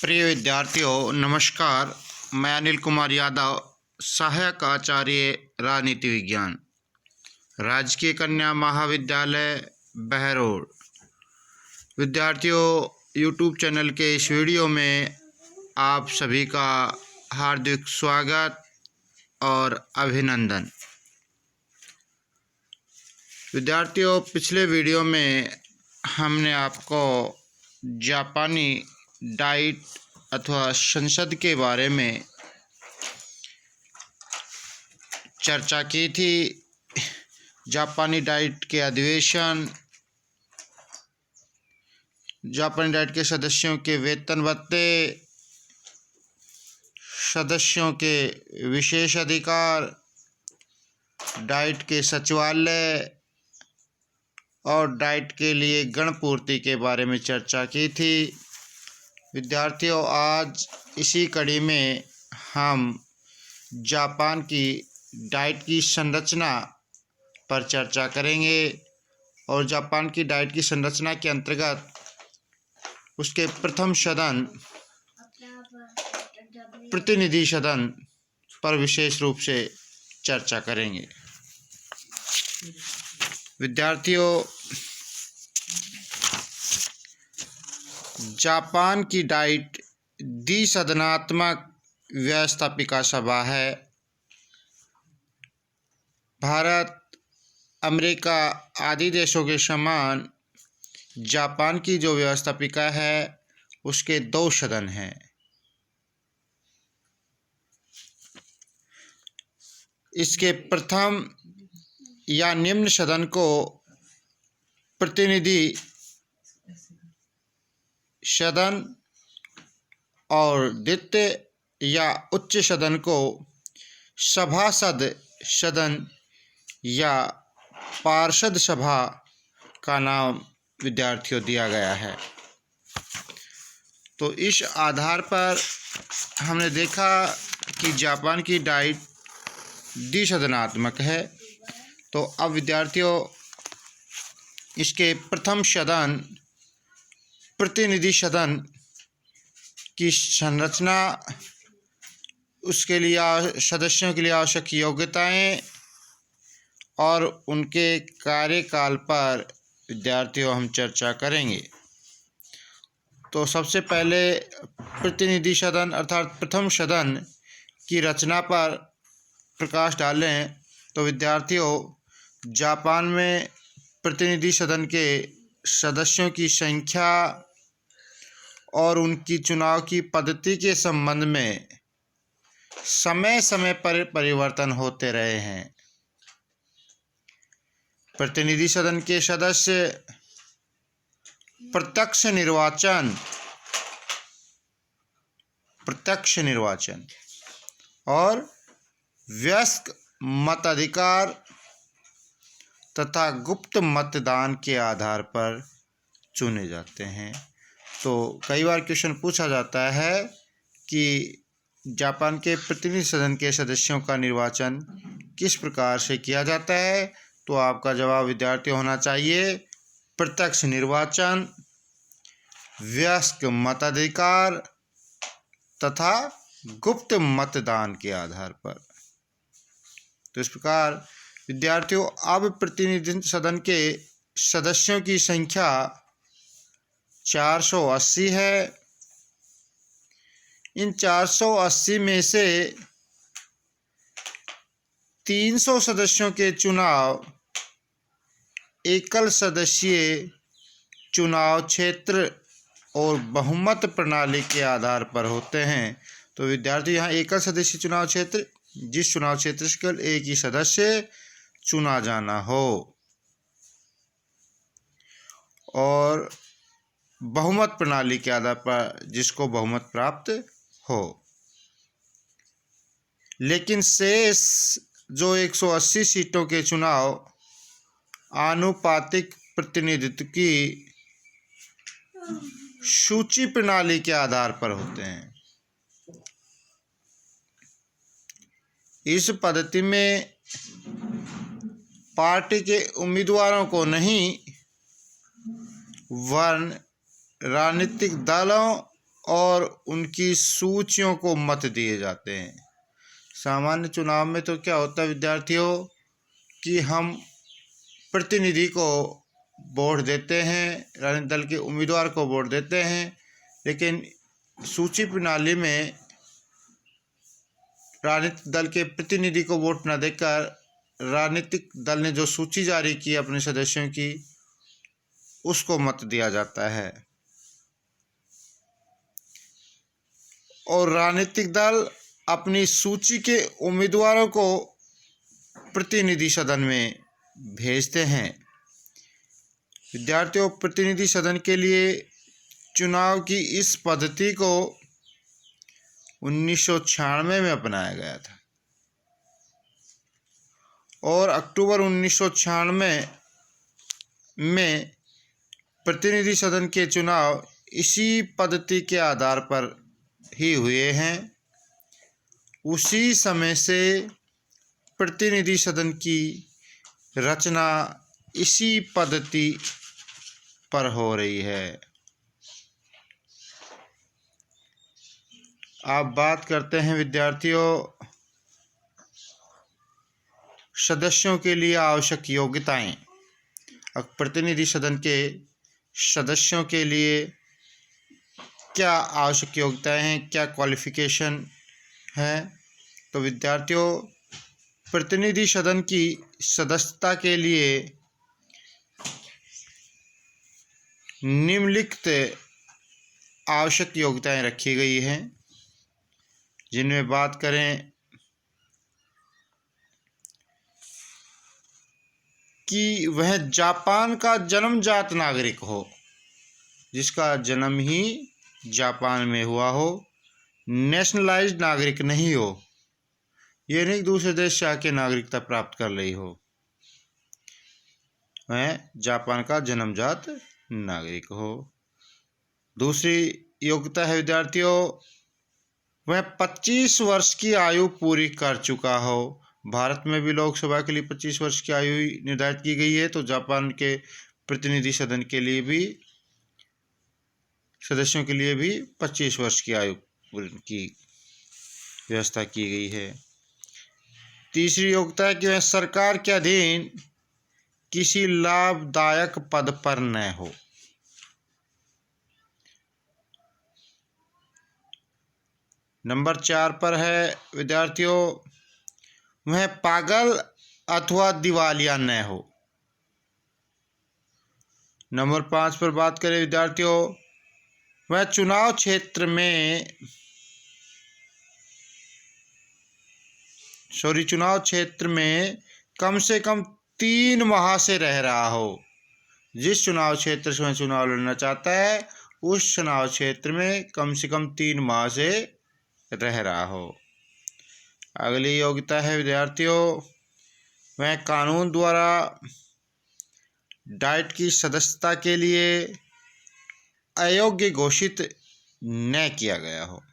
प्रिय विद्यार्थियों, नमस्कार। मैं अनिल कुमार यादव, सहायक आचार्य राजनीति विज्ञान, राजकीय कन्या महाविद्यालय बहरोड। विद्यार्थियों, यूट्यूब चैनल के इस वीडियो में आप सभी का हार्दिक स्वागत और अभिनंदन। विद्यार्थियों, पिछले वीडियो में हमने आपको जापानी डाइट अथवा संसद के बारे में चर्चा की थी। जापानी डाइट के अधिवेशन, जापानी डाइट के सदस्यों के वेतन भत्ते, सदस्यों के विशेष अधिकार, डाइट के सचिवालय और डाइट के लिए गणपूर्ति के बारे में चर्चा की थी। विद्यार्थियों, आज इसी कड़ी में हम जापान की डाइट की संरचना पर चर्चा करेंगे और जापान की डाइट की संरचना के अंतर्गत उसके प्रथम सदन, प्रतिनिधि सदन पर विशेष रूप से चर्चा करेंगे। विद्यार्थियों, जापान की डाइट द्विसदनात्मक व्यवस्थापिका सभा है। भारत, अमेरिका आदि देशों के समान जापान की जो व्यवस्थापिका है उसके 2 सदन हैं। इसके प्रथम या निम्न सदन को प्रतिनिधि सदन और द्वितीय या उच्च सदन को सभासद सदन या पार्षद सभा का नाम विद्यार्थियों दिया गया है। तो इस आधार पर हमने देखा कि जापान की डाइट द्विसदनात्मक है। तो अब विद्यार्थियों, इसके प्रथम सदन, प्रतिनिधि सदन की संरचना, उसके लिए सदस्यों के लिए आवश्यक योग्यताएं और उनके कार्यकाल पर विद्यार्थियों हम चर्चा करेंगे। तो सबसे पहले प्रतिनिधि सदन अर्थात प्रथम सदन की रचना पर प्रकाश डालें तो विद्यार्थियों, जापान में प्रतिनिधि सदन के सदस्यों की संख्या और उनकी चुनाव की पद्धति के संबंध में समय समय पर परिवर्तन होते रहे हैं। प्रतिनिधि सदन के सदस्य प्रत्यक्ष निर्वाचन और वयस्क मताधिकार तथा गुप्त मतदान के आधार पर चुने जाते हैं। तो कई बार क्वेश्चन पूछा जाता है कि जापान के प्रतिनिधि सदन के सदस्यों का निर्वाचन किस प्रकार से किया जाता है। तो आपका जवाब विद्यार्थी होना चाहिए प्रत्यक्ष निर्वाचन, वयस्क मताधिकार तथा गुप्त मतदान के आधार पर। तो इस प्रकार विद्यार्थियों, अब प्रतिनिधि सदन के सदस्यों की संख्या 480 है। इन 480 में से 300 सदस्यों के चुनाव एकल सदस्यीय चुनाव क्षेत्र और बहुमत प्रणाली के आधार पर होते हैं। तो विद्यार्थी, यहाँ एकल सदस्यीय चुनाव क्षेत्र, जिस चुनाव क्षेत्र से केवल एक ही सदस्य चुना जाना हो, और बहुमत प्रणाली के आधार पर जिसको बहुमत प्राप्त हो। लेकिन शेष जो 180 सीटों के चुनाव आनुपातिक प्रतिनिधित्व की सूची प्रणाली के आधार पर होते हैं। इस पद्धति में पार्टी के उम्मीदवारों को नहीं, वर्ण राजनीतिक दलों और उनकी सूचियों को मत दिए जाते हैं। सामान्य चुनाव में तो क्या होता है विद्यार्थियों कि हम प्रतिनिधि को वोट देते हैं, राजनीतिक दल के उम्मीदवार को वोट देते हैं, लेकिन सूची प्रणाली में राजनीतिक दल के प्रतिनिधि को वोट न देकर राजनीतिक दल ने जो सूची जारी की अपने सदस्यों की, उसको मत दिया जाता है। और राजनीतिक दल अपनी सूची के उम्मीदवारों को प्रतिनिधि सदन में भेजते हैं। विद्यार्थियों, प्रतिनिधि सदन के लिए चुनाव की इस पद्धति को 1996 में अपनाया गया था और अक्टूबर 1996 में प्रतिनिधि सदन के चुनाव इसी पद्धति के आधार पर ही हुए हैं। उसी समय से प्रतिनिधि सदन की रचना इसी पद्धति पर हो रही है। आप बात करते हैं विद्यार्थियों सदस्यों के लिए आवश्यक योग्यताएं। अब प्रतिनिधि सदन के सदस्यों के लिए क्या आवश्यक योग्यताएं हैं, क्या क्वालिफिकेशन है? तो विद्यार्थियों, प्रतिनिधि सदन की सदस्यता के लिए निम्नलिखित आवश्यक योग्यताएं रखी गई हैं, जिनमें बात करें कि वह जापान का जन्मजात नागरिक हो, जिसका जन्म ही जापान में हुआ हो, नेशनलाइज्ड नागरिक नहीं हो, ये नहीं दूसरे देश से आके नागरिकता प्राप्त कर रही हो, वह जापान का जन्मजात नागरिक हो। दूसरी योग्यता है विद्यार्थियों, वह 25 वर्ष की आयु पूरी कर चुका हो। भारत में भी लोकसभा के लिए 25 वर्ष की आयु निर्धारित की गई है, तो जापान के प्रतिनिधि सदन के लिए भी सदस्यों के लिए भी 25 वर्ष की आयु की व्यवस्था की गई है। तीसरी योग्यता है कि वह सरकार के अधीन किसी लाभदायक पद पर न हो। नंबर 4 पर है विद्यार्थियों, वह पागल अथवा दिवालिया न हो। नंबर 5 पर बात करें विद्यार्थियों, वह चुनाव क्षेत्र में कम से कम 3 माह से रह रहा हो। जिस चुनाव क्षेत्र से वह चुनाव लड़ना चाहता है, उस चुनाव क्षेत्र में कम से कम 3 माह से रह रहा हो। अगली योग्यता है विद्यार्थियों, वह कानून द्वारा डाइट की सदस्यता के लिए अयोग्य घोषित न किया गया हो।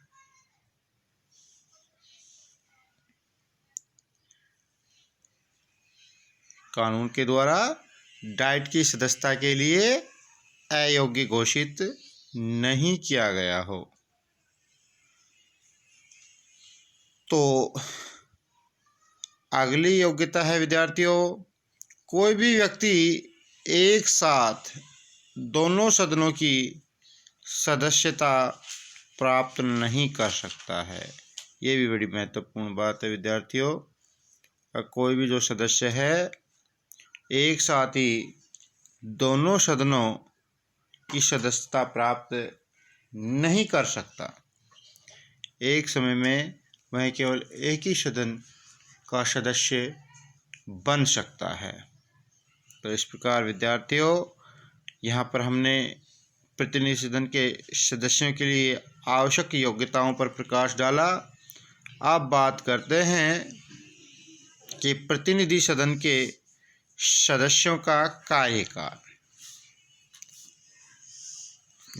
कानून के द्वारा डाइट की सदस्यता के लिए अयोग्य घोषित नहीं किया गया हो। तो अगली योग्यता है विद्यार्थियों, कोई भी व्यक्ति एक साथ दोनों सदनों की सदस्यता प्राप्त नहीं कर सकता है। ये भी बड़ी महत्वपूर्ण बात है विद्यार्थियों। कोई भी जो सदस्य है एक साथ ही दोनों सदनों की सदस्यता प्राप्त नहीं कर सकता। एक समय में वह केवल एक ही सदन का सदस्य बन सकता है। तो इस प्रकार विद्यार्थियों, यहाँ पर हमने प्रतिनिधि सदन के सदस्यों के लिए आवश्यक योग्यताओं पर प्रकाश डाला। अब बात करते हैं कि प्रतिनिधि सदन के सदस्यों का कार्यकाल।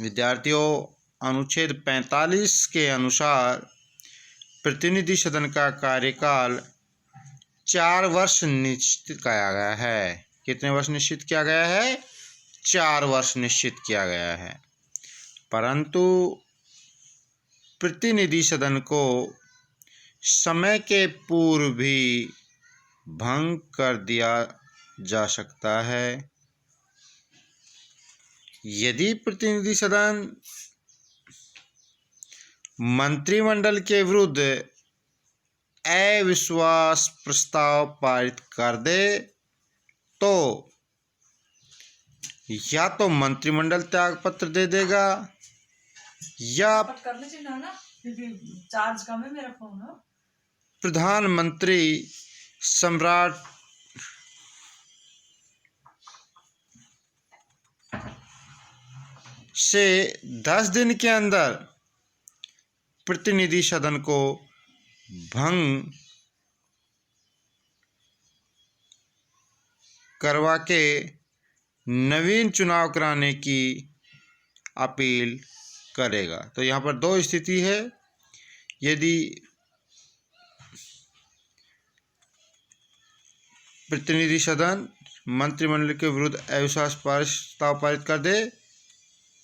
विद्यार्थियों, अनुच्छेद 45 के अनुसार प्रतिनिधि सदन का कार्यकाल 4 वर्ष निश्चित किया गया है। कितने वर्ष निश्चित किया गया है? 4 वर्ष निश्चित किया गया है। परंतु प्रतिनिधि सदन को समय के पूर्व भी भंग कर दिया जा सकता है। यदि प्रतिनिधि सदन मंत्रिमंडल के विरुद्ध अविश्वास प्रस्ताव पारित कर दे तो या तो मंत्रिमंडल त्याग पत्र दे देगा या प्रधानमंत्री सम्राट से 10 दिन के अंदर प्रतिनिधि सदन को भंग करवा के नवीन चुनाव कराने की अपील करेगा। तो यहाँ पर दो स्थिति है, यदि प्रतिनिधि सदन मंत्रिमंडल के विरुद्ध अविश्वास प्रस्ताव पारित कर दे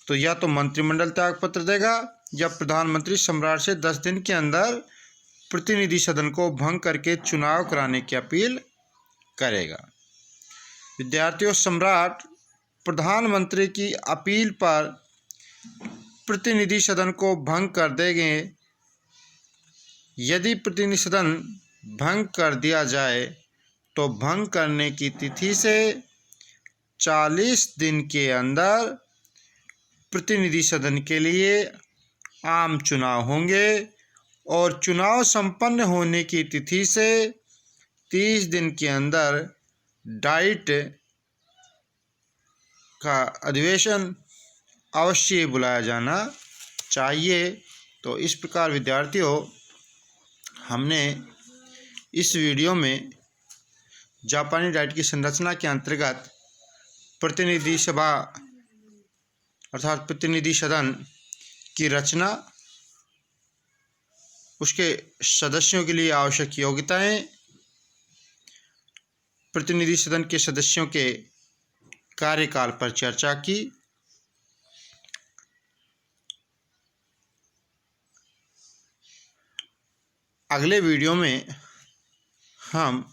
तो या तो मंत्रिमंडल त्याग पत्र देगा या प्रधानमंत्री सम्राट से 10 दिन के अंदर प्रतिनिधि सदन को भंग करके चुनाव कराने की अपील करेगा। विद्यार्थियों, सम्राट प्रधानमंत्री की अपील पर प्रतिनिधि सदन को भंग कर देंगे। यदि प्रतिनिधि सदन भंग कर दिया जाए तो भंग करने की तिथि से 40 दिन के अंदर प्रतिनिधि सदन के लिए आम चुनाव होंगे और चुनाव संपन्न होने की तिथि से 30 दिन के अंदर डाइट का अधिवेशन अवश्य बुलाया जाना चाहिए। तो इस प्रकार विद्यार्थियों, हमने इस वीडियो में जापानी डाइट की संरचना के अंतर्गत प्रतिनिधि सभा अर्थात प्रतिनिधि सदन की रचना, उसके सदस्यों के लिए आवश्यक योग्यताएं, प्रतिनिधि सदन के सदस्यों के कार्यकाल पर चर्चा की। अगले वीडियो में हम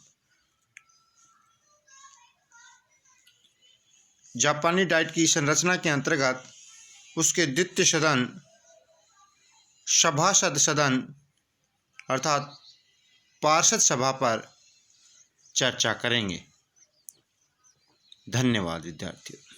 जापानी डाइट की संरचना के अंतर्गत उसके द्वितीय सदन सभासद सदन अर्थात पार्षद सभा पर चर्चा करेंगे। धन्यवाद विद्यार्थियों।